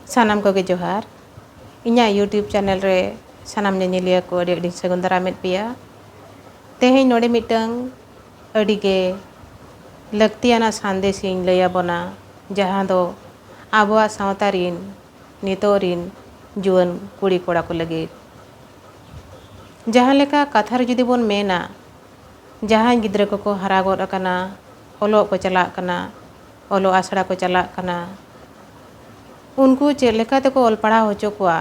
ᱥᱟᱱᱟᱢ ᱠᱚᱜᱮ ᱡᱚᱦᱟᱨ ᱤᱧᱟᱹᱜ YouTube ᱪᱮᱱᱮᱞ ᱨᱮ ᱥᱟᱱᱟम ᱧᱮᱧᱮᱞᱤᱭᱟᱹ ᱠᱚ ᱟᱹᱰᱤ ᱥᱟᱹᱜᱩᱱ ᱫᱟᱨᱟᱢᱮᱫ ᱯᱮᱭᱟ। ᱛᱮᱦᱮᱧ ᱱᱚᱰᱮ ᱢᱤᱫᱴᱟᱝ ᱟᱹᱰᱤᱜᱮ ᱞᱟᱹᱠᱛᱤᱭᱟᱱᱟᱜ ᱥᱟᱸᱫᱮᱥ ᱤᱧ ᱞᱟᱹᱭ ᱟᱵᱚᱱᱟ, ᱡᱟᱦᱟᱸ ᱫᱚ ᱟᱵᱚᱣᱟᱜ ᱥᱟᱶᱛᱟ ᱨᱤᱱ ᱱᱤᱛᱚᱜ ᱨᱤᱱ ᱡᱩᱣᱟᱹᱱ ᱠᱩᱲᱤ ᱠᱚᱲᱟ ᱠᱚ ᱞᱟᱹᱜᱤᱫ। ᱡᱟᱦᱟᱸ ᱞᱮᱠᱟ ᱠᱟᱛᱷᱟ ᱨᱮ ᱡᱩᱫᱤ ᱵᱚᱱ ᱢᱮᱱᱟ, ᱡᱟᱦᱟᱸᱭ ᱜᱤᱫᱽᱨᱟᱹ ᱠᱚᱠᱚ ᱦᱟᱨᱟ ᱜᱚᱫ ᱟᱠᱟᱱᱟ, ᱚᱞᱚᱜ ᱠᱚ ᱪᱟᱞᱟᱜ ᱠᱟᱱᱟ, ᱚᱞᱚᱜ ᱟᱥᱲᱟ ko ᱪᱟᱞᱟᱜ ᱠᱟᱱᱟ, उनको चेक लेका तेको ऑल पढ़ा होचो कोआ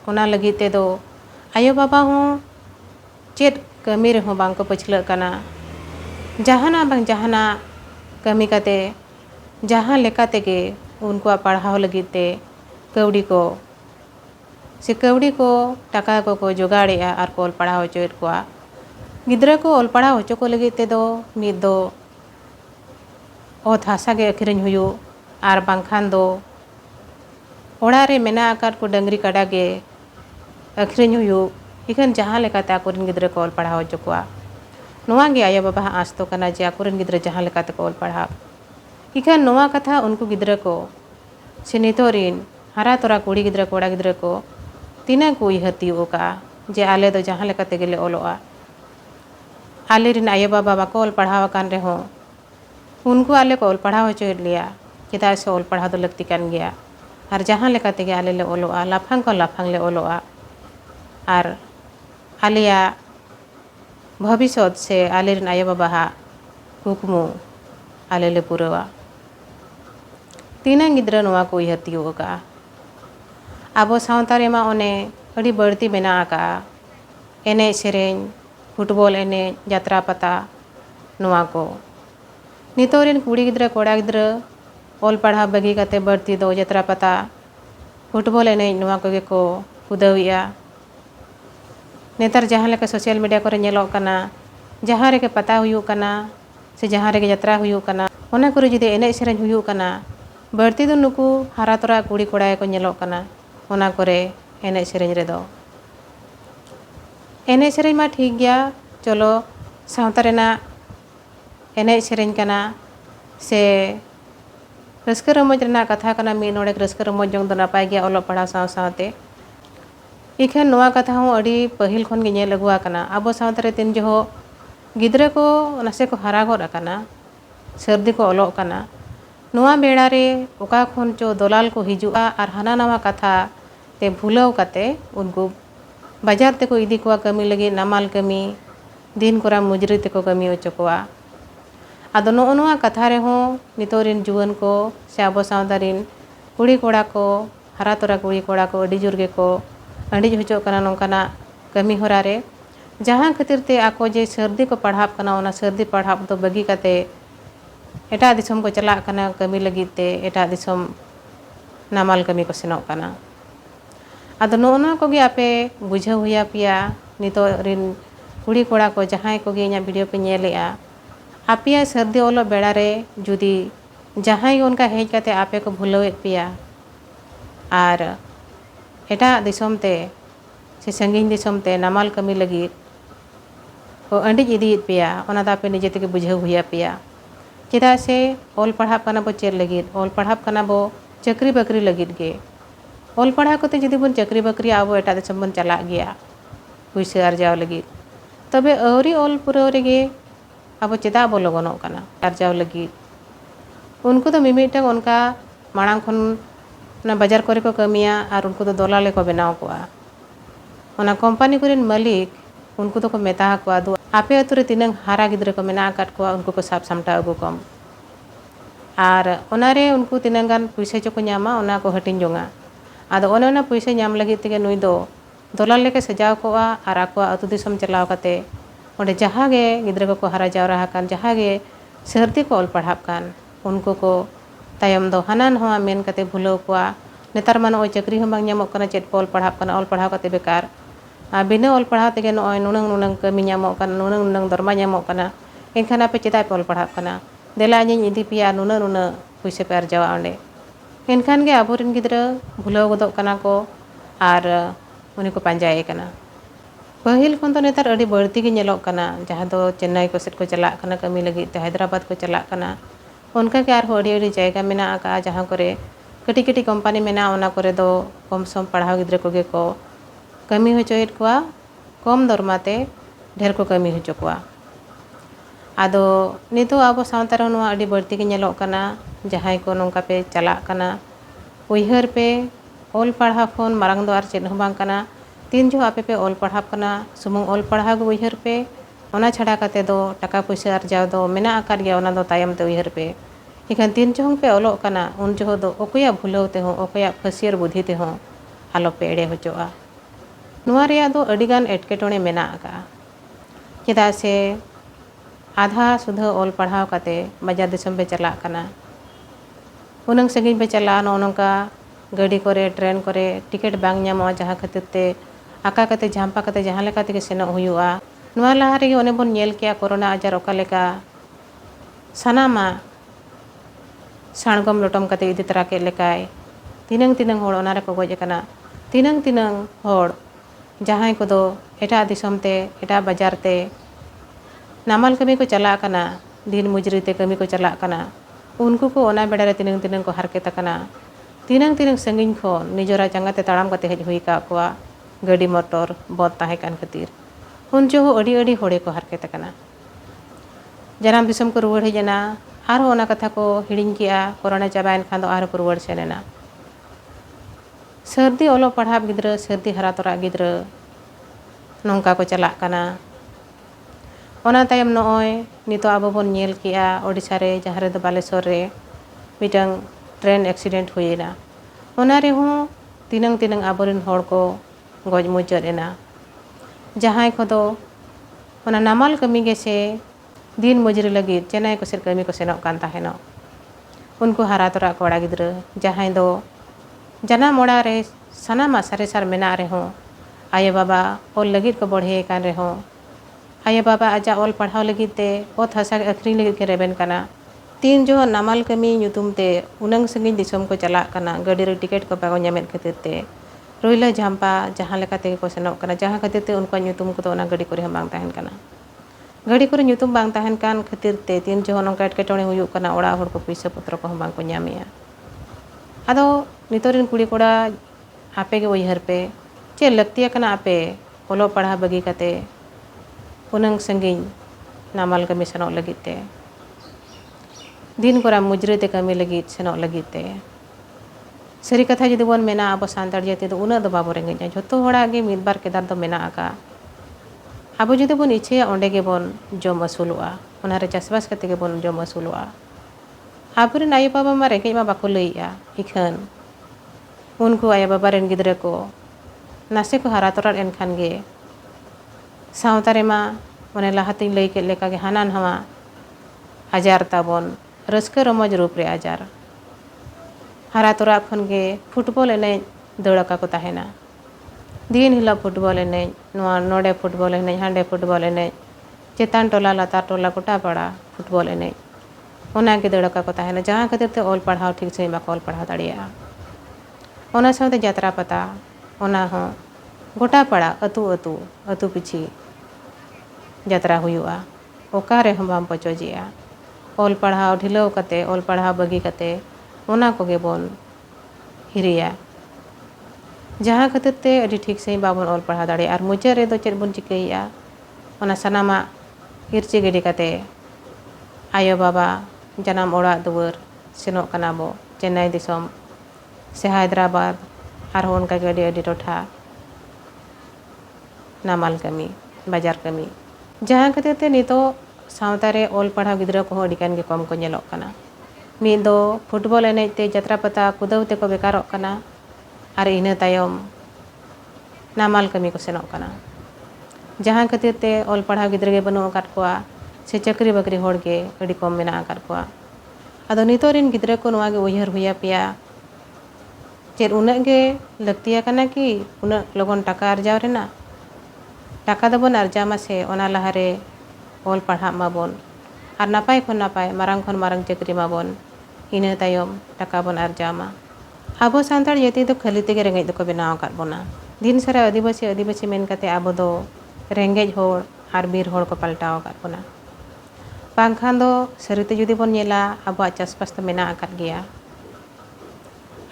ओना लगी तेदो आयो बाबा हों चेक कमी रहो बांग को पछलक कना जहाना कमी काते जहाँ लेका तेगे उनको पढ़ाव लगी ते कौड़ी को टाका को जोगाड़ेआ और को ऑल पढ़ा होचोएत कोआ गिद्रा को ऑल पढ़ा होचो को लगी तेदो मिद दो ओत हासा गे अखरिन हुयो और बांखान दो ओड़ा रे मेना आकार को डंगरी काड़ा गे अखरिन हुयो इखन जहाँ लेकाते आकोरिन गिद्रा को ऑल पढ़ा होचो कोआ नोवा गे आयो बाबा आस तो कना जे आकोरिन गिद्रा जहाँ लेकाते को ऑल पढ़ा इखन नोवा कथा उनको गिद्रा को से नितोरिन हरा तोरा कुड़ी गिद्रा कोड़ा गिद्रा को तीना को इहती ओका जे आले दो जहाँ लेकाते गेले ओलोआ आले रिन आयो बाबा बाको ऑल पढ़ाव कान रहो उनको आले को ऑल पढ़ा होचो लिया चेदा से ऑल पढ़ा दो लगती कान गया और जहाँ लेका तेगे आले ले ओलोआ लाफांग को लाफांग ले ओलोआ और आलिया भविष्य से आले रिन आयो बाबा हा कुकमु आले ले पुरवा तीना गिद्रा नोवा को इहती होगा आबो सावता रेमा ओने अड़ी बढ़ती बेना आका एने सेरेंज फुटबॉल एने यात्रा पता नोवा को नितोरिन कुड़ी गिद्रा कोड़ा गिद्रा ऑल पढ़ा बगी काते बढ़ती दो यात्रा पता फुटबॉल एने नोवा कोगे को उदविया नेतार जहाँ लेका सोशल मीडिया को नेलोग कना जहाँ रे के पता हुयो कना से जहाँ रे के यात्रा हुयो कना ओना करे जुदि एने सेरेंज हुयो कना बढ़ती दो नुकु हारा तोरा कुड़ी कोड़ा को नेलोग कना ओना करे एने सेरेंज रे दो एने सेरेंज मा ठीक गया चलो सावता रेना एने सेरेंज कना से रस्कर रमज रेना कथा कना मी नोड़े रस्कर रमज जोंग दो नापाय गया ओलो पढ़ा साव सावते इखन नोवा कथा हूँ अड़ी पहिल खन गे नेल अगुआ कना आबो सावता रे तीन जो गिद्रा को नसे को हारा गोद अकाना सर्दी को ओलोग कना नोवा बेड़ा रे ओका खन चो दलाल को हिजुआ और हाना नवा कथा ते भूलाव काते उनको बाजार ते को इदी कोआ कमी लगी नामाल कमी दिन कोरा मुजरी ते को कमी होचो कोआ आदो नो नोवा कथा रे हों नितोरिन जुवन को से आबो सावता रिन कुड़ी कोड़ा को हारा तोरा कुड़ी कोड़ा को अड़ी जोर गे को अंडी होचो कना नोंकाना कमी होरा रे जहाँ खातिर ते आको जे सर्दी को पढ़ाव कना ओना सर्दी पढ़ाव तो बगी काते एटा दिसम को चला कना कमी लगी ते एटा दिसम नामाल कमी को सेनोग कना आदो नो नोवा कोगे आपे बुझाव हुया पिया नितोरिन कुड़ी कोड़ा को जहाँ कोगे इना वीडियो पे नेलेआ आपिया सर्दी ओलो बेड़ा रे जुदी जहाँ उनका हेज काते आपे को भूलवेद पिया और एटा दिसम ते से संगीन दिसम ते नामाल कमी लगी को अंडी इदीत पिया ओना दा पे निजे तेगे बुझाव हुया पिया चेदा से ऑल पढ़ाव कना बो चेर लगी ऑल पढ़ाव कना बो चक्री बकरी लगी गे ऑल पढ़ाव कोते जुदी बन चक्री बकरी आबो एटा दिसम बन चला गया पुइसे अर्जाव लगी तबे औरी ऑल पुरो रेगे अब चेदा बो लगनो कना अर्जाव लगी उनको तो मिमिटंग उनका मांग खन ना बाजार करे को कमिया और उनको तो दलाले को बनाव कोआ ओना कंपनी कोरिन मालिक उनको तो को मेता कोआ दो आपे अतुरे तिनंग हारा गिद्रा को मेना काट कोआ उनको को साफ सामटा अगु कम और ओनारे उनको तिनंगान पैसा चो को न्यामा ओना को हटिन जोंगा आदो ओने ओना पैसा न्याम लगी तेगे नुई दो दलाल लेके सजाव कोआ और आको अतु दिसम चलाव काते ओंडे जहाँ गे गिद्रा को हारा जावरा कान जहाँ गे सर्दी को ऑल पढ़ाव कान उनको को तायम दो हाना नवा मेन काते भूलाव कोआ नेतार मान ओय चक्री हम बांग ᱧᱟᱢᱚᱜ ᱠᱟᱱᱟ ᱪᱮᱫ ᱚᱞ ᱯᱟᱲᱦᱟᱣ ᱠᱟᱱᱟ ᱚᱞ ᱯᱟᱲᱦᱟᱣ ᱠᱟᱛᱮ ᱵᱮᱠᱟᱨ बिना ऑल पढ़ाव तेगे नोय नुनंग कमी ᱧᱟᱢᱚᱜ ᱠᱟᱱᱟ नुनंग दरमा ᱧᱟᱢᱚᱜ ᱠᱟᱱᱟ एनखान आपे चेदा पे ऑल पढ़ाव कना देला ᱤᱧ इदी पिया नुनंग पैसे पे अर्जावा ओंडे एनखान गे आबोरिन गिद्रा भूलाव गोदोग कना को और उनी को पांजाए कना पहिल खन तो नेतार अड़ी बढ़ती गे नेलोग कना जहाँ दो चेन्नई को सेट को चला कना कमी लगी ते हैदराबाद को चला कना उनका के आर अड़ी अड़ी जायगा मेना आका जहाँ करे kati kati company mena ona kore do kom som padhaw gidra koge ko kami hocoyed kowa kom dormate ढेर को kami hoco kowa ado nito abo sawta re noa adi barti ge nyelok kana jahay ko nongka pe chalak kana uyhar pe ol padhaw khon marang do ar ched ho bang kana tin jo ape pe ol padhaw kana sumung ol padhaw ge uyhar pe ona chhada kate do taka puisa arjaw do mena akar ge ona do tayam te uyhar pe ikan tin jong pe olok kana un jo do okoya bhulo te ho okoya phasier budhi te ho alo pe ede hocoa noa reya do adigan etketone mena aka cheda se आधा सुधा ओल पढ़ाव कते बाजार दिसम पे चला कना उनंग संगिन पे चला नोनका गाड़ी करे ट्रेन करे टिकट बांग ᱧᱟᱢᱚᱜᱼᱟ जहाँ खातिर ते आका कते झांपा कते जहाँ लेका ते सेनोग हुयुआ नुआ लहा रे ओने बोन नेल किया कोरोना आजार ओका लेका सानामा साणगम लोटम कते इदि तरा के लेकाय तिनंग तिनंग होड़ ओना रे को गoj कना तिनंग तिनंग होड़ जहाँ को दो एटा दिसम ते एटा बाजार ते नामाल कमी को चला कना दिन मुजरी ते कमी को चला कना उनको को ओना बेड़ा रे तिनंग तिनंग को हरकेत कना तिनंग तिनंग संगिन खो निजोरा जंगा ते ताड़ाम कते हेज हुई का कोआ गाड़ी मोटर बद ताहे कान खातिर उन जो अड़ी अड़ी होड़े को हरकेत कना जनाम दिसम को रुवड़ हेजना आर ओना कथा को हिड़िंग किया कोरोना चाबायन खान दो आर को रुवड़ सेनेना सर्दी ओलो पढ़ाब गिद्रा सर्दी हरा तोरा गिद्रा नोंका को चला कना ओना तायम नोय नितो आबो बोन नेल किया ओडिसा रे जहाँ रे दो बालेश्वर रे मिटंग ट्रेन एक्सीडेंट हुईना ओना रे हूँ तिनंग तिनंग आबोरिन होड़ को गoj मुचर एना जहाँ को दो ओना नामाल कमी गे से दिन मजुरी लगी चेन्नई को सेर कमी को सेनोक कान ताहेनो उनको हरा तोरा कोड़ा गिद्रा जहाँ दो जना मोड़ा रे सनामा सारे सार मेना रे हूँ आये बाबा ओल लगी को बढ़े कान रे हूँ आया बाबा आजा ओल पढ़ाव लगी ते ओत हसा अखरी लगी के रेबेन कना तीन जो नामाल कमी nyutum ते उनंग संगिन दिसम को चला कना गाड़ी रे टिकट को बागो ᱧᱟᱢᱮᱫ खातिर ते रोइला झांपा जहाँ लेका ते को सेनोक कना जहाँ खातिर ते उनको nyutum को तो ओना गाड़ी करे बांग ताहेन कना गाड़ी करे nyutum बांग ताहेन कान खातिर ते तीन जो नोंका एटकेटोणे हुयुक कना ओड़ा होड़ को पैसा पत्र को बांग को ᱧᱟᱢᱮया आदो नितोरिन कुड़ी कोड़ा आपे के उयहर पे चे लक्तिया कना आपे ओलो पढ़ा बगी कते उनंग संगिन नामाल कमी सेनोक लगी ते दिन कोरा मुजरे ते कमी लगी सेनोक लगी ते सरी कथा जुदी बोन मेना आबो सांतार जाति दो उना दो बाबो रेंगे झोतो होड़ा गे मिद बार केदार दो मेना आका आबो जुदी बोन इच्छे ओंडे गे बोन जम असुलुआ ओना रे चासबास कते गे बोन जम असुलुआ आबो रे आयो बाबा मा रेंगे मा बाको लईया इखन उनको आया बाबा रेन गिद्रे को नासे को हरा तोरार एनखान गे सावता रे मा ओने लाहातिन लई के लेका गे हाना नवा आजार ताबोन रस्का रमज रूप रे आजार हरा तोरा खन गे फुटबॉल एने दौड़का को ताहेना दिन हिला फुटबॉल एने नोआ नोडे फुटबॉल एने हांडे फुटबॉल एने चेतान टोला लातार टोला गोटा पड़ा फुटबॉल एने ओना गे दौड़का को ताहेना जहाँ खातिर ते ओल पढ़ाव ठीक से बाको ओल पढ़ाव दाड़िया ओना साथे यात्रा पता ओना हो गोटा पड़ा अतु अतु अतु पिछी यात्रा हुआ ओका रे हम बाम पचोजिया ओल पढ़ाव ढिलो कते ओल पढ़ाव बगी कते ओना को गे बोन हिरिया जहाँ खातिर ते अडी ठीक से बाबन ओल पढ़ाव दाड़े आर मुचे रे दो चेद बोन चिकैया ओना सनामा हिरची गिडी कते आयो बाबा जनाम ओड़ा दुवर सेनोक कना बो चेन्नई दिसम से हैदराबाद आर उनका गाड़ी अडी टोठा नामाल कमी बाजार कमी जहाँ खातिर ते नितो सावता रे ओल पढ़ाव गिद्रा को अडिकान गे कम को नेलोक कना मिद दो फुटबॉल एनेज ते जत्रा पता कुदाव ते को बेकारोक कना आर इना तायम नामाल कमी को सेनोक कना जहाँ खातिर ते ओल पढ़ाव गिद्रा गे बनु अकात कोआ से चक्री बकरी होड़ गे अडी कम मेना अकात कोआ आदो नितोरिन गिद्रा को नोआ गे उयहर हुया पिया चेर उना गे लक्तिया कना कि उना लगन टाका अर्जाव रेना टाका दबन अर्जामा से ओना लहारे ओल पढ़ा माबन आर नापाय खन नापाय मारांग खन मारांग चक्री माबन इना तायम टाका बन अर्जामा आबो सांतार जाति दो खाली तेगे रेंगेज दो को बनाव काट बोना दिन सारा आदिवासी आदिवासी मेन कते आबो दो रेंगेज होड़ आर बीर होड़ को पलटाव काट बोना बांखान दो सरिते जुदी बोन नेला आबो चासबास तो मेना आकात गया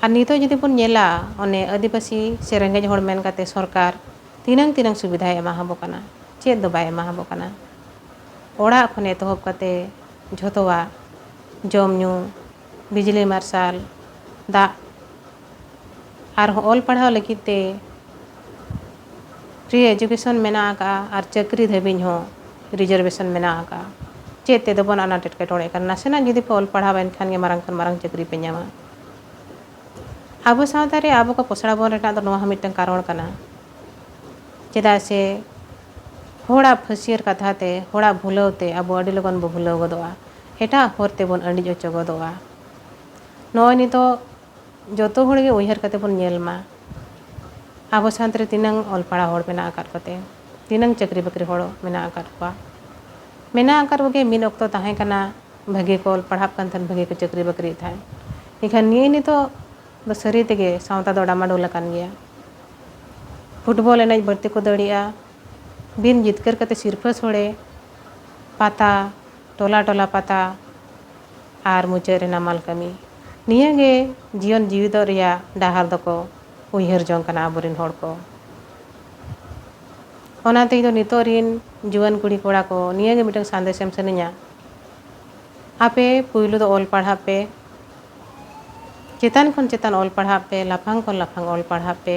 ᱟᱨ ᱱᱤᱛᱚᱜ ᱡᱩᱫᱤ ᱵᱚᱱ ᱧᱮᱞᱟ ᱚᱱᱮ ᱟᱹᱫᱤᱵᱟᱹᱥᱤ ᱥᱮ ᱨᱮᱸᱜᱮᱡ ᱦᱚᱲ ᱢᱮᱱ ᱠᱟᱛᱮ ᱥᱚᱨᱠᱟর ᱛᱤᱱᱟᱹᱝ ᱥᱩᱵᱤᱫᱷᱟᱭ ᱮᱢᱟᱦᱟᱵᱚ ᱠᱟᱱᱟ, ᱪᱮᱫ ᱫᱚ ᱵᱟᱭ ᱮᱢᱟᱦᱟᱵᱚ ᱠᱟᱱᱟ। ᱚᱲᱟᱜ ᱠᱷᱚᱱ ᱮᱛᱚᱦᱚᱵ ᱠᱟᱛᱮ ᱡᱷᱚᱛᱚᱣᱟᱜ ᱡᱚᱢ ᱧᱩ, ᱵᱤᱡᱽᱞᱤ ᱢᱟᱨᱥᱟᱞ, ᱫᱟᱜ ᱟᱨᱦᱚᱸ ᱚᱞ ᱯᱟᱲᱦᱟᱣ ᱞᱟᱹᱜᱤᱫ ᱛᱮ ᱯᱷᱨᱤ ᱮᱰᱩᱠᱮᱥᱚᱱ ᱢᱮᱱᱟᱜ ᱟᱠᱟᱜᱼᱟ ᱟᱨ ᱪᱟᱹᱠᱨᱤ ᱫᱷᱟᱹᱵᱤᱡ ᱦᱚᱸ ᱨᱤᱡᱟᱨᱵᱷᱮᱥᱚᱱ ᱢᱮᱱᱟᱜ ᱟᱠᱟᱜᱼᱟ। ᱪᱮᱫ ᱛᱮᱫᱚ ᱵᱚᱱ ᱟᱱᱟᱴ ᱮᱴᱠᱮᱴᱚᱬᱮᱜ ᱠᱟᱱᱟ, ᱱᱟᱥᱮᱱᱟᱜ ᱡᱩᱫᱤ ᱯᱮ ᱚᱞ ᱯᱟᱲᱦᱟᱣ ᱮᱱᱠᱷᱟᱱ ᱜᱮ ᱢᱟᱨᱟᱝ ᱠᱷᱚᱱ ᱢᱟᱨᱟᱝ ᱪᱟᱹᱠᱨᱤ ᱯᱮ ᱧᱟᱢᱟ। ᱟᱵᱚ ᱥᱟᱶᱛᱟ ᱨᱮ ᱟᱵᱚ ᱠᱚ ᱯᱚᱥᱲᱟ ᱵᱚᱱ ᱨᱮᱱᱟᱜ ᱫᱚ ᱱᱚᱣᱟ ᱦᱚᱸ ᱢᱤᱫᱴᱟᱝ ᱠᱟᱨᱚᱱ ᱠᱟᱱᱟ। ᱪᱮᱫᱟᱜ ᱥᱮ ᱦᱚᱲᱟᱜ ᱯᱷᱟᱹᱥᱤᱭᱟᱹᱨ ᱠᱟᱛᱷᱟ ᱛᱮ, ᱦᱚᱲᱟᱜ ᱵᱷᱩᱞᱟᱹᱣ ᱛᱮ ᱟᱵᱚ ᱟᱹᱰᱤ ᱞᱚᱜᱚᱱ ᱵᱚ ᱵᱷᱩᱞᱟᱹᱣ ᱜᱚᱫᱚᱜᱼᱟ। ᱮᱴᱟᱜ ᱦᱚᱨ ᱛᱮᱵᱚᱱ ᱟᱹᱲᱤᱡ ᱦᱚᱪᱚ ᱜᱚᱫᱚᱜᱼᱟ। ᱱᱚᱜᱼᱚᱭ ᱱᱤᱛᱚᱜ ᱡᱚᱛᱚ ᱦᱚᱲᱜᱮ ᱩᱭᱦᱟᱹᱨ ᱠᱟᱛᱮ ᱵᱚᱱ ᱧᱮᱞ ᱢᱟ ᱟᱵᱚ ᱥᱟᱶᱛᱟ ᱨᱮ ᱛᱤᱱᱟᱹᱝ ᱚᱞ ᱯᱟᱲᱦᱟᱣ ᱦᱚᱲ ᱢᱮᱱᱟᱜ ᱟᱠᱟᱫ ᱠᱚᱛᱮ, ᱛᱤᱱᱟᱹᱝ ᱪᱟᱹᱠᱨᱤ ᱵᱟᱹᱠᱨᱤ ᱦᱚᱲ ᱢᱮᱱᱟᱜ ᱟᱠᱟᱫ ᱠᱚᱣᱟ। ᱢᱮᱱᱟᱜ ᱟᱠᱟᱫ ᱠᱚᱜᱮ ᱢᱤᱫ ᱚᱠᱛᱚ ᱛᱟᱦᱮᱸ ᱠᱟᱱᱟ ᱵᱷᱟᱹᱜᱤ ᱠᱚ ᱚᱞ ᱯᱟᱲᱦᱟᱜ ᱠᱟᱱ ᱛᱟᱦᱮᱱ, ᱵᱷᱟᱹᱜᱤ ᱠᱚ ᱪᱟᱹᱠᱨᱤ ᱵᱟᱹᱠᱨᱤᱭᱮᱫ ᱛᱟᱦᱮᱸᱫ। ᱮᱱᱠᱷᱟᱱ ᱱᱤᱛᱚᱜ ᱫᱚ ᱥᱟᱹᱨᱤ ᱛᱮᱜᱮ ᱥᱟᱶᱛᱟ ᱫᱚ ᱰᱟᱢᱟᱰᱳᱞ ᱟᱠᱟᱱ ᱜᱮᱭᱟ। ᱯᱷᱩᱴᱵᱚᱞ ᱮᱱᱮᱡ ᱵᱟᱹᱲᱛᱤ ᱠᱚ ᱫᱟᱲᱮᱭᱟᱜᱼᱟ, ᱵᱤᱱ ᱡᱤᱛᱠᱟᱹᱨ ᱠᱟᱛᱮ ᱥᱤᱨᱯᱟᱹ ᱥᱳᱲᱮ, ᱯᱟᱛᱟ, ᱴᱚᱞᱟ ᱯᱟᱛᱟ ᱟᱨ ᱢᱩᱪᱟᱹᱫ ᱨᱮ ᱱᱟᱢᱟᱞ ᱠᱟᱹᱢᱤ। ᱱᱤᱭᱟᱹᱜᱮ ᱡᱤᱭᱚᱱ ᱡᱤᱣᱤᱫᱚᱜ ᱨᱮᱭᱟᱜ ᱰᱟᱦᱟᱨ ᱫᱚᱠᱚ ᱩᱭᱦᱟᱹᱨ ᱡᱚᱝ ᱠᱟᱱᱟ ᱟᱵᱚᱨᱮᱱ ᱦᱚᱲ ᱠᱚ। ᱚᱱᱟᱛᱮ ᱤᱧ ᱫᱚ ᱱᱤᱛᱚᱜ ᱨᱮᱱ ᱡᱩᱣᱟᱹᱱ ᱠᱩᱲᱤ ᱠᱚᱲᱟ ᱠᱚ ᱱᱤᱭᱟᱹᱜᱮ ᱢᱤᱫᱴᱟᱝ ᱥᱟᱸᱫᱮᱥ ᱮᱢ ᱥᱟᱹᱱᱟᱹᱧᱟ, ᱟᱯᱮ ᱯᱳᱭᱞᱳ ᱫᱚ ᱚᱞ ᱯᱟᱲᱦᱟᱜ ᱯᱮ, ᱪᱮᱛᱟᱱ ᱠᱷᱚᱱ ᱪᱮᱛᱟᱱ ᱚᱞ ᱯᱟᱲᱦᱟᱜ ᱯᱮ, ᱞᱟᱯᱷᱟᱝ ᱠᱷᱚᱱ ᱞᱟᱯᱷᱟᱝ ᱚᱞ ᱯᱟᱲᱦᱟᱜ ᱯᱮ।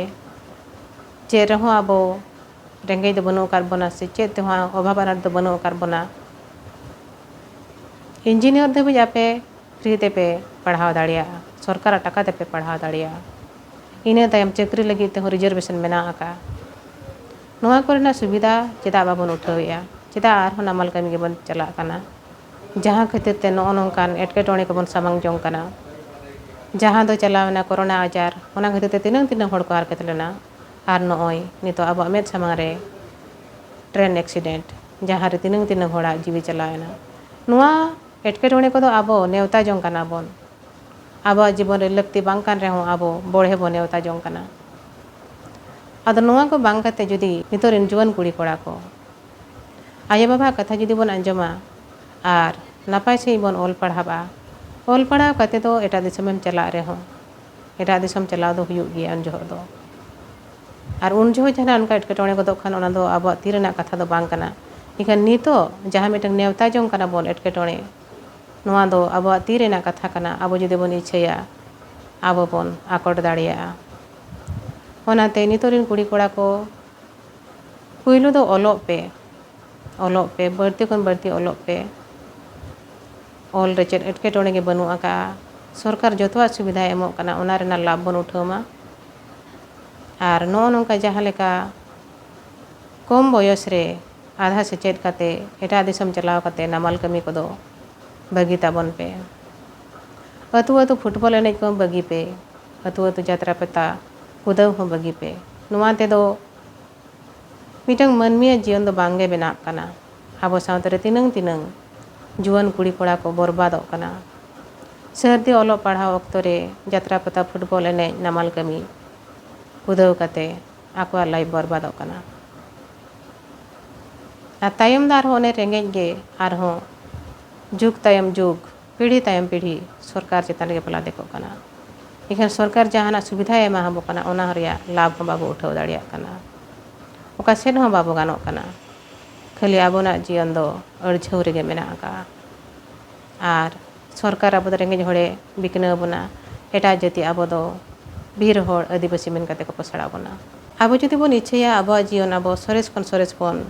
ᱪᱮᱫ ᱨᱮᱦᱚᱸ ᱟᱵᱚ ᱨᱮᱸᱜᱮᱡ ᱫᱚ ᱵᱟᱹᱱᱩᱜ ᱟᱠᱟᱫ ᱵᱚᱱᱟ, ᱥᱮ ᱪᱮᱫ ᱛᱮᱦᱚᱸ ᱚᱵᱷᱟᱵ ᱟᱱᱟᱴ ᱫᱚ ᱵᱟᱹᱱᱩᱜ ᱟᱠᱟᱫ ᱵᱚᱱᱟ। ᱤᱧᱡᱤᱱᱤᱭᱟᱨ ᱫᱷᱟᱹᱵᱤᱡ ᱟᱯᱮ ᱯᱷᱨᱤ ᱛᱮᱯᱮ ᱯᱟᱲᱦᱟᱣ ᱫᱟᱲᱮᱭᱟᱜᱼᱟ, ᱥᱚᱨᱠᱟᱨᱟᱜ ᱴᱟᱠᱟ ᱛᱮᱯᱮ ᱯᱟᱲᱦᱟᱣ ᱫᱟᱲᱮᱭᱟᱜᱼᱟ। ᱤᱱᱟᱹ ᱛᱟᱭᱚᱢ ᱪᱟᱹᱠᱨᱤ ᱞᱟᱹᱜᱤᱫ ᱛᱮᱦᱚᱸ ᱨᱤᱡᱟᱨᱵᱷᱮᱥᱚᱱ ᱢᱮᱱᱟᱜ ᱟᱠᱟᱜᱼᱟ। ᱱᱚᱣᱟ ᱠᱚᱨᱮᱱᱟᱜ ᱥᱩᱵᱤᱫᱷᱟ ᱪᱮᱫᱟᱜ ᱵᱟᱵᱚᱱ ᱩᱴᱷᱟᱹᱣᱮᱜᱼᱟ, ᱪᱮᱫᱟᱜ ᱟᱨᱦᱚᱸ ᱱᱟᱢᱟᱞ ᱠᱟᱹᱢᱤ ᱜᱮᱵᱚᱱ ᱪᱟᱞᱟᱜ ᱠᱟᱱᱟ, ᱡᱟᱦᱟᱸ ᱠᱷᱟᱹᱛᱤᱨ ᱛᱮ ᱱᱚᱜᱼᱚ ᱱᱚᱝᱠᱟᱱ ᱮᱴᱠᱮᱴᱚᱬᱮ ᱠᱚᱵᱚᱱ ᱥᱟᱢᱟᱝ ᱡᱚᱝ ᱠᱟᱱᱟ। ᱡᱟᱦᱟᱸ ᱫᱚ ᱪᱟᱞᱟᱣᱮᱱᱟ ᱠᱳᱨᱳᱱᱟ ᱟᱡᱟᱨ, ᱚᱱᱟ ᱠᱷᱟᱹᱛᱤᱨ ᱛᱮ ᱛᱤᱱᱟᱹᱝ ᱦᱚᱲ ᱠᱚ ᱦᱟᱨᱠᱮᱛ ᱞᱮᱱᱟ। ᱟᱨ ᱱᱚᱜᱼᱚᱭ ᱱᱤᱛᱚᱜ ᱟᱵᱚᱣᱟᱜ ᱢᱮᱫ ᱥᱟᱢᱟᱝ ᱨᱮ ᱴᱨᱮᱱ ᱮᱠᱥᱤᱰᱮᱱᱴ, ᱡᱟᱦᱟᱸ ᱨᱮ ᱛᱤᱱᱟᱹᱝ ᱦᱚᱲᱟᱜ ᱡᱤᱣᱤ ᱪᱟᱞᱟᱣᱮᱱᱟ। ᱱᱚᱣᱟ ᱮᱴᱠᱮᱴᱚᱬᱮ ᱠᱚᱫᱚ ᱟᱵᱚ ᱱᱮᱣᱛᱟ ᱡᱚᱝ ᱠᱟᱱᱟ ᱵᱚᱱ। ᱟᱵᱚᱣᱟᱜ ᱡᱤᱵᱚᱱ ᱨᱮ ᱞᱟᱹᱠᱛᱤ ᱵᱟᱝ ᱠᱟᱱ ᱨᱮᱦᱚᱸ ᱟᱵᱚ ᱵᱚᱲᱦᱮ ᱵᱚᱱ ᱱᱮᱣᱛᱟ ᱡᱚᱝ ᱠᱟᱱᱟ। ᱟᱫᱚ ᱱᱚᱣᱟ ᱠᱚ ᱵᱟᱝ ᱠᱟᱛᱮ ᱡᱩᱫᱤ ᱱᱤᱛᱚᱜ ᱨᱮᱱ ᱡᱩᱣᱟᱹᱱ ᱠᱩᱲᱤ ᱠᱚᱲᱟ ᱠᱚ ᱟᱭᱳᱼᱵᱟᱵᱟᱣᱟᱜ ᱠᱟᱛᱷᱟ ᱡᱩᱫᱤ ᱵᱚᱱ ᱟᱸᱡᱚᱢᱟ ᱟᱨ ᱱᱟᱯᱟᱭ ᱥᱟᱺᱦᱤᱡ ᱵᱚᱱ ᱚᱞ ᱯᱟᱲᱦᱟᱜᱼᱟ, ᱚᱞ ᱯᱟᱲᱦᱟᱣ ᱠᱟᱛᱮ ᱫᱚ ᱮᱴᱟᱜ ᱫᱤᱥᱚᱢᱮᱢ ᱪᱟᱞᱟᱜ ᱨᱮᱦᱚᱸ, ᱮᱴᱟᱜ ᱫᱤᱥᱚᱢ ᱪᱟᱞᱟᱣ ᱫᱚ ᱦᱩᱭᱩᱜ ᱜᱮᱭᱟ ᱩᱱ ᱡᱚᱦᱚᱜ ᱫᱚ। ᱟᱨ ᱩᱱ ᱡᱚᱠᱷᱚᱡ ᱡᱟᱦᱟᱱᱟᱜ ᱚᱱᱠᱟ ᱮᱴᱠᱮᱴᱚᱬᱮ ᱜᱚᱫᱚᱜ ᱠᱷᱟᱱ ᱚᱱᱟ ᱫᱚ ᱟᱵᱚᱣᱟᱜ ᱛᱤ ᱨᱮᱱᱟᱜ ᱠᱟᱛᱷᱟ ᱫᱚ ᱵᱟᱝ ᱠᱟᱱᱟ। ᱮᱱᱠᱷᱟᱱ ᱱᱤᱛᱚᱜ ᱡᱟᱦᱟᱸ ᱢᱤᱫᱴᱟᱝ ᱱᱮᱣᱛᱟ ᱡᱚᱝ ᱠᱟᱱᱟ ᱵᱚᱱ ᱮᱴᱠᱮᱴᱚᱬᱮ, ᱱᱚᱣᱟ ᱫᱚ ᱟᱵᱚᱣᱟᱜ ᱛᱤ ᱨᱮᱱᱟᱜ ᱠᱟᱛᱷᱟ ᱠᱟᱱᱟ। ᱟᱵᱚ ᱡᱩᱫᱤ ᱵᱚᱱ ᱤᱪᱪᱷᱟᱹᱭᱟ ᱟᱵᱚ ᱵᱚᱱ ᱟᱠᱚᱴ ᱫᱟᱲᱮᱭᱟᱜᱼᱟ। ᱚᱱᱟᱛᱮ ᱱᱤᱛᱚᱜ ᱨᱮᱱ ᱠᱩᱲᱤ ᱠᱚᱲᱟ ᱠᱚ ᱯᱳᱭᱞᱳ ᱫᱚ ᱚᱞᱚᱜ ᱯᱮ, ᱵᱟᱹᱲᱛᱤ ᱠᱷᱚᱱ ᱵᱟᱹᱲᱛᱤ ᱚᱞᱚᱜ ᱯᱮ। ᱚᱞ ᱨᱮ ᱪᱮᱫ ᱮᱴᱠᱮᱴᱚᱬᱮ ᱜᱮ ᱵᱟᱹᱱᱩᱜ ᱟᱠᱟᱜᱼᱟ, ᱥᱚᱨᱠᱟর ᱡᱚᱛᱚᱣᱟᱜ ᱥᱩᱵᱤᱫᱷᱟᱭ ᱮᱢᱚᱜ ᱠᱟᱱᱟ, ᱚᱱᱟ ᱨᱮᱱᱟᱜ ᱞᱟᱵᱷ ᱵᱚᱱ ᱩᱴᱷᱟᱹᱣ ᱢᱟ। ᱟᱨ ᱱᱚᱜᱼᱚ ᱱᱚᱝᱠᱟ ᱡᱟᱦᱟᱸ ᱞᱮᱠᱟ ᱠᱚᱢ ᱵᱚᱭᱚᱥ ᱨᱮ ᱟᱫᱷᱟ ᱥᱮᱪᱮᱫ ᱠᱟᱛᱮ ᱮᱴᱟᱜ ᱫᱤᱥᱚᱢ ᱪᱟᱞᱟᱣ ᱠᱟᱛᱮ ᱱᱟᱢᱟᱞ ᱠᱟᱹᱢᱤ ᱠᱚᱫᱚ ᱵᱟᱹᱜᱤ ᱛᱟᱵᱚᱱ ᱯᱮ। ᱟᱹᱛᱩ ᱯᱷᱩᱴᱵᱚᱞ ᱮᱱᱮᱡ ᱠᱚ ᱵᱟᱹᱜᱤ ᱯᱮ, ᱟᱹᱛᱩ ᱡᱟᱛᱨᱟ ᱯᱟᱛᱟ ᱠᱩᱫᱟᱹᱣ ᱦᱚᱸ ᱵᱟᱹᱜᱤ ᱯᱮ। ᱱᱚᱣᱟ ᱛᱮᱫᱚ ᱢᱤᱫᱴᱟᱝ ᱢᱟᱹᱱᱢᱤᱭᱟᱜ ᱡᱤᱭᱚᱱ ᱫᱚ ᱵᱟᱝᱜᱮ ᱵᱮᱱᱟᱜ ᱠᱟᱱᱟ। ᱟᱵᱚ ᱥᱟᱶᱛᱟ ᱨᱮ ᱛᱤᱱᱟᱹᱝ ᱡᱩᱣᱟᱹᱱ ᱠᱩᱲᱤ ᱠᱚᱲᱟ ᱠᱚ ᱵᱚᱨᱵᱟᱫᱚᱜ ᱠᱟᱱᱟ। ᱥᱟᱹᱨᱫᱤ ᱚᱞᱚᱜ ᱯᱟᱲᱦᱟᱣ ᱚᱠᱛᱚ ᱨᱮ ᱡᱟᱛᱨᱟ ᱯᱟᱛᱟ, ᱯᱷᱩᱴᱵᱚᱞ एनेᱡ, ᱱᱟᱢᱟᱞ ᱠᱟᱹᱢᱤ ᱠᱩᱫᱟᱹᱣ ᱠᱟᱛᱮ ᱟᱠᱚᱣᱟᱜ ᱞᱟᱭᱤᱯᱷ ᱵᱚᱨᱵᱟᱫᱚᱜ ᱠᱟᱱᱟ। ᱟᱨ ᱛᱟᱭᱚᱢ ᱫᱚ ᱟᱨᱦᱚᱸ ᱚᱱᱮ ᱨᱮᱸᱜᱮᱡ ᱜᱮ ᱟᱨᱦᱚᱸ ᱡᱩᱜᱽ ᱛᱟᱭᱚᱢ ᱡᱩᱜᱽ, ᱯᱤᱲᱦᱤ ᱛᱟᱭᱚᱢ ᱯᱤᱲᱦᱤ ᱥᱚᱨᱠᱟর ᱪᱮᱛᱟᱱ ᱨᱮᱜᱮ ᱵᱚ ᱞᱟᱫᱮᱠᱚᱜ ᱠᱟᱱᱟ। ᱮᱱᱠᱷᱟᱱ ᱥᱚᱨᱠᱟর ᱡᱟᱦᱟᱱᱟᱜ ᱥᱩᱵᱤᱫᱷᱟᱭ ᱮᱢᱟᱵᱚ ᱠᱟᱱᱟ, ᱚᱱᱟ ᱨᱮᱭᱟᱜ ᱞᱟᱵᱷ ᱦᱚᱸ ᱵᱟᱵᱚ ᱩᱴᱷᱟᱹᱣ ᱫᱟᱲᱮᱭᱟᱜ ᱠᱟᱱᱟ। ᱚᱠᱟ ᱥᱮᱫ ᱦᱚᱸ ᱵᱟᱵᱚ ᱜᱟᱱᱚᱜ ᱠᱟᱱᱟ। ᱠᱷᱟᱹᱞᱤ ᱟᱵᱚᱱᱟᱜ ᱡᱤᱭᱚᱱ ᱫᱚ ᱟᱹᱲᱡᱷᱟᱹᱣ ᱨᱮᱜᱮ ᱢᱮᱱᱟᱜ ᱟᱠᱟᱜᱼᱟ। ᱟᱨ ᱥᱚᱨᱠᱟর ᱟᱵᱚ ᱫᱚ ᱨᱮᱸᱜᱮᱡ ᱦᱚᱲᱮ ᱵᱤᱠᱱᱟᱹᱣ ᱵᱚᱱᱟ, ᱮᱴᱟᱜ ᱡᱟᱹᱛᱤ ᱟᱵᱚ ᱫᱚ ᱵᱤᱨ ᱦᱚᱲ ᱟᱹᱫᱤᱵᱟᱹᱥᱤ ᱢᱮᱱ ᱠᱟᱛᱮ ᱠᱚ ᱯᱚᱥᱲᱟ ᱵᱚᱱᱟ। ᱟᱵᱚ ᱡᱩᱫᱤ ᱵᱚᱱ ᱤᱪᱪᱷᱟᱹᱭᱟ ᱟᱵᱚᱣᱟᱜ ᱡᱤᱭᱚᱱ ᱟᱵᱚ ᱥᱚᱨᱮᱥ ᱠᱷᱚᱱ ᱥᱚᱨᱮᱥ ᱵᱚᱱ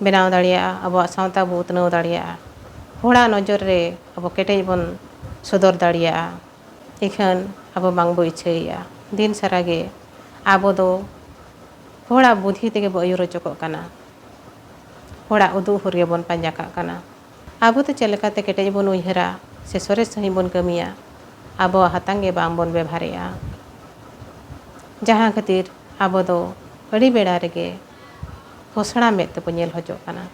ᱵᱮᱱᱟᱣ ᱫᱟᱲᱮᱭᱟᱜᱼᱟ, ᱟᱵᱚᱣᱟᱜ ᱥᱟᱶᱛᱟ ᱵᱚ ᱩᱛᱱᱟᱹᱣ ᱫᱟᱲᱮᱭᱟᱜᱼᱟ, ᱦᱚᱲᱟᱜ ᱱᱚᱡᱚᱨ ᱨᱮ ᱟᱵᱚ ᱠᱮᱴᱮᱡ ᱵᱚᱱ ᱥᱚᱫᱚᱨ ᱫᱟᱲᱮᱭᱟᱜᱼᱟ, ᱮᱱᱠᱷᱟᱱ ᱟᱵᱚ ᱵᱟᱝᱵᱚ ᱤᱪᱪᱷᱟᱹᱭᱮᱜᱼᱟ। ᱫᱤᱱ ᱥᱟᱨᱟᱜᱮ ᱟᱵᱚ ᱫᱚ ᱦᱚᱲᱟᱜ ᱵᱩᱫᱷᱤ ᱛᱮᱜᱮ ᱵᱚ ᱟᱹᱭᱩᱨ ᱦᱚᱪᱚ ᱠᱚᱜ ᱠᱟᱱᱟ, ᱦᱚᱲᱟᱜ ᱩᱫᱩᱜ ᱦᱚᱨ ᱜᱮᱵᱚᱱ ᱯᱟᱸᱡᱟ ᱠᱟᱜ ᱠᱟᱱᱟ। ᱟᱵᱚ ᱫᱚ ᱪᱮᱫ ᱞᱮᱠᱟᱛᱮ ᱠᱮᱴᱮᱡ ᱵᱚᱱ ᱩᱭᱦᱟᱹᱨᱟ ᱥᱮ ᱥᱚᱨᱮᱥ ᱥᱟᱺᱦᱤᱡ ᱵᱚᱱ ᱠᱟᱹᱢᱤᱭᱟ, ᱟᱵᱚᱣᱟᱜ ᱦᱟᱛᱟᱝ ᱜᱮ ᱵᱟᱝᱵᱚᱱ ᱵᱮᱵᱷᱟᱨᱮᱜᱼᱟ। ᱡᱟᱦᱟᱸ ᱠᱷᱟᱹᱛᱤᱨ ᱟᱵᱚ ᱫᱚ ᱟᱹᱰᱤ ᱵᱮᱲᱟ ᱨᱮᱜᱮ ᱯᱚᱥᱲᱟ ᱢᱮᱫ ᱛᱮᱵᱚ ᱧᱮᱞ ᱦᱚᱪᱚᱜ ᱠᱟᱱᱟ।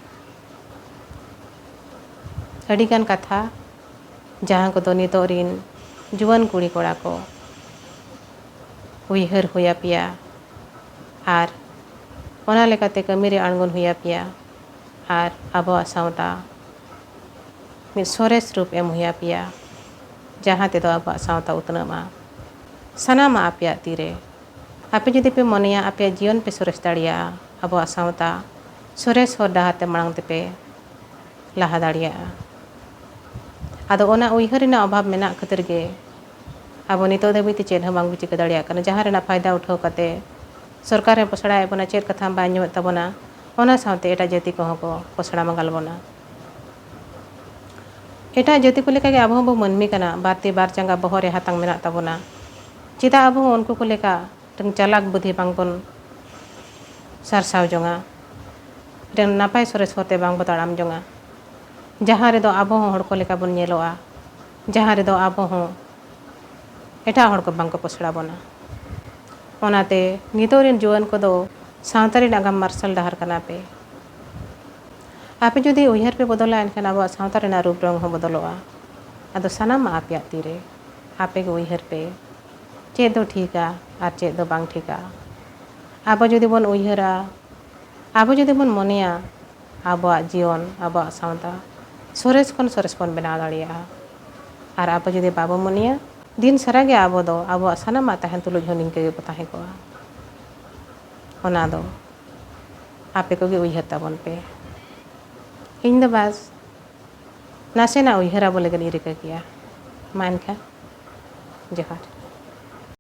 ᱟᱹᱰᱤᱜᱟᱱ ᱠᱟᱛᱷᱟ ᱡᱟᱦᱟᱸ ᱠᱚᱫᱚ ᱱᱤᱛᱚᱜ ᱨᱤᱱ ᱡᱩᱣᱟᱹᱱ ᱠᱩᱲᱤ ᱠᱚᱲᱟ ᱠᱚ ᱩᱭᱦᱟᱹᱨ ᱦᱩᱭ ᱟᱯᱮᱭᱟ ᱟᱨ ᱚᱱᱟ ᱞᱮᱠᱟᱛᱮ ᱠᱟᱹᱢᱤᱨᱮ ᱟᱬᱜᱚᱱ ᱦᱩᱭ ᱟᱯᱮᱭᱟ ᱟᱨ ᱟᱵᱚᱣᱟᱜ ᱥᱟᱶᱛᱟ ᱢᱤᱫ ᱥᱚᱨᱮᱥ ᱨᱩᱯ ᱮᱢ ᱦᱩᱭ ᱟᱯᱮᱭᱟ, ᱡᱟᱦᱟᱸ ᱛᱮᱫᱚ ᱟᱵᱚᱣᱟᱜ ᱥᱟᱶᱛᱟ ᱩᱛᱱᱟᱹᱜᱼᱟ। ᱥᱟᱱᱟᱢᱟᱜ ᱟᱯᱮᱭᱟᱜ ᱛᱤᱨᱮ ᱟᱯᱮ ᱡᱩᱫᱤ ᱯᱮ ᱢᱚᱱᱮᱭᱟ ᱟᱯᱮᱭᱟᱜ ᱡᱤᱭᱚᱱ ᱯᱮ ᱥᱚᱨᱮᱥ ᱫᱟᱲᱮᱭᱟᱜᱼᱟ ᱟᱵᱚᱣᱟᱜ ᱥᱟᱶᱛᱟ ᱥᱚᱨᱮᱥ ᱦᱚᱨ ᱰᱟᱦᱟᱨ ᱛᱮ ᱢᱟᱲᱟᱝ ᱛᱮᱯᱮ ᱞᱟᱦᱟ ᱫᱟᱲᱮᱭᱟᱜᱼᱟ ᱟᱫᱚ ᱚᱱᱟ ᱩᱭᱦᱟᱹᱨ ᱨᱮᱱᱟᱜ ᱚᱵᱷᱟᱵᱽ ᱢᱮᱱᱟᱜ ᱠᱷᱟᱹᱛᱤᱨ ᱜᱮ ᱟᱵᱚ ᱱᱤᱛᱚᱜ ᱫᱷᱟᱹᱵᱤᱡ ᱛᱮ ᱪᱮᱫ ᱦᱚᱸ ᱵᱟᱝᱵᱚ ᱪᱤᱠᱟᱹ ᱫᱟᱲᱮᱭᱟᱜ ᱠᱟᱱᱟ ᱡᱟᱦᱟᱸ ᱨᱮᱱᱟᱜ ᱯᱷᱟᱭᱫᱟ ᱩᱴᱷᱟᱹᱣ ᱠᱟᱛᱮ ᱥᱚᱨᱠᱟᱨᱮ ᱯᱚᱥᱲᱟᱭᱮᱫ ᱵᱚᱱᱟ ᱪᱮᱫ ᱠᱟᱛᱷᱟ ᱵᱟᱭ ᱟᱸᱡᱚᱢᱮᱫ ᱛᱟᱵᱚᱱᱟ ᱚᱱᱟ ᱥᱟᱶᱛᱮ ᱮᱴᱟᱜ ᱡᱟᱹᱛᱤ ᱠᱚᱦᱚᱸ ᱠᱚ ᱯᱚᱥᱲᱟ ᱢᱟᱸᱜᱟᱞ ᱵᱚᱱᱟ ᱮᱴᱟᱜ ᱡᱟᱹᱛᱤ ᱠᱚ ᱞᱮᱠᱟᱜᱮ ᱟᱵᱚ ᱦᱚᱸᱵᱚ ᱢᱟᱹᱱᱢᱤ ᱠᱟᱱᱟ ᱵᱟᱨ ᱛᱤ ᱵᱟᱨ ᱡᱟᱸᱜᱟ ᱵᱚᱦᱚᱜ ᱨᱮ ᱦᱟᱛᱟᱝ ᱢᱮᱱᱟᱜ ᱛᱟᱵᱚᱱᱟ ᱪᱮᱫᱟᱜ ᱟᱵᱚ ᱦᱚᱸ ᱩᱱᱠᱩ ᱠᱚ ᱞᱮᱠᱟ ᱪᱟᱞᱟᱠ ᱵᱩᱫᱷᱤ ᱵᱟᱝᱵᱚᱱ ᱥᱟᱨᱥᱟᱣ ᱡᱚᱝᱟ ᱱᱟᱯᱟᱭ ᱥᱚᱨᱮᱥ ᱦᱚᱨᱛᱮ ᱵᱟᱝᱵᱚ ᱛᱟᱲᱟᱢ ᱡᱚᱝᱟ ᱡᱟᱦᱟᱸ ᱨᱮᱫᱚ ᱟᱵᱚ ᱦᱚᱸ ᱦᱚᱲ ᱠᱚ ᱞᱮᱠᱟ ᱵᱚᱱ ᱧᱮᱞᱚᱜᱼᱟ ᱡᱟᱦᱟᱸ ᱨᱮᱫᱚ ᱟᱵᱚ ᱦᱚᱸ ᱮᱴᱟᱜ ᱦᱚᱲ ᱠᱚ ᱵᱟᱝᱠᱚ ᱯᱚᱥᱲᱟ ᱵᱚᱱᱟ ᱚᱱᱟᱛᱮ ᱱᱤᱛᱚᱜ ᱨᱮᱱ ᱡᱩᱣᱟᱹᱱ ᱠᱚᱫᱚ ᱥᱟᱶᱛᱟ ᱨᱮᱱᱟᱜ ᱱᱟᱜᱟᱢ ᱢᱟᱨᱥᱟᱞ ᱰᱟᱦᱟᱨ ᱠᱟᱱᱟ ᱯᱮ ᱟᱯᱮ ᱡᱩᱫᱤ ᱩᱭᱦᱟᱹᱨ ᱯᱮ ᱵᱚᱫᱚᱞᱟ ᱮᱱᱠᱷᱟᱱ ᱟᱵᱚᱣᱟᱜ ᱥᱟᱶᱛᱟ ᱨᱮᱱᱟᱜ ᱨᱩᱯ ᱨᱚᱝ ᱦᱚᱸ ᱵᱚᱫᱚᱞᱚᱜᱼᱟ ᱟᱫᱚ ᱥᱟᱱᱟᱢᱟᱜ ᱟᱯᱮᱭᱟᱜ ᱛᱤᱨᱮ ᱟᱯᱮᱜᱮ ᱩᱭᱦᱟᱹᱨ ᱯᱮ ᱪᱮᱫ ᱫᱚ ᱴᱷᱤᱠᱟ ᱟᱨ ᱪᱮᱫ ᱫᱚ ᱵᱟᱝ ᱴᱷᱤᱠᱟ ᱟᱵᱚ ᱡᱩᱫᱤ ᱵᱚᱱ ᱩᱭᱦᱟᱹᱨᱟ ᱟᱵᱚ ᱡᱩᱫᱤ ᱵᱚᱱ ᱢᱚᱱᱮᱭᱟ ᱟᱵᱚᱣᱟᱜ ᱡᱤᱭᱚᱱ ᱟᱵᱚᱣᱟᱜ ᱥᱟᱶᱛᱟ ᱥᱚᱨᱮᱥ ᱠᱷᱚᱱ ᱥᱚᱨᱮᱥ ᱵᱚᱱ ᱵᱮᱱᱟᱣ ᱫᱟᱲᱮᱭᱟᱜᱼᱟ ᱟᱨ ᱟᱵᱚ ᱡᱩᱫᱤ ᱵᱟᱵᱚ ᱢᱚᱱᱮᱭᱟ ᱫᱤᱱ ᱥᱟᱨᱟᱜᱮ ᱟᱵᱚ ᱫᱚ ᱟᱵᱚᱣᱟᱜ ᱥᱟᱱᱟᱢᱟᱜ ᱛᱟᱦᱮᱱ ᱛᱩᱞᱩᱡ ᱦᱚᱸ ᱱᱤᱝᱠᱟᱹ ᱜᱮᱵᱚ ᱛᱟᱦᱮᱸ ᱠᱚᱜᱼᱟ ᱚᱱᱟ ᱫᱚ ᱟᱯᱮ ᱠᱚᱜᱮ ᱩᱭᱦᱟᱹᱨ ᱛᱟᱵᱚᱱ ᱯᱮ ᱤᱧ ᱫᱚ ᱵᱟᱥ ᱱᱟᱥᱮᱱᱟᱜ ᱩᱭᱦᱟᱹᱨᱟᱵᱚ ᱞᱟᱹᱜᱤᱫ ᱤᱧ ᱨᱤᱠᱟᱹ ᱠᱮᱭᱟ ᱢᱟ ᱮᱱᱠᱷᱟᱱ ᱡᱚᱦᱟᱨ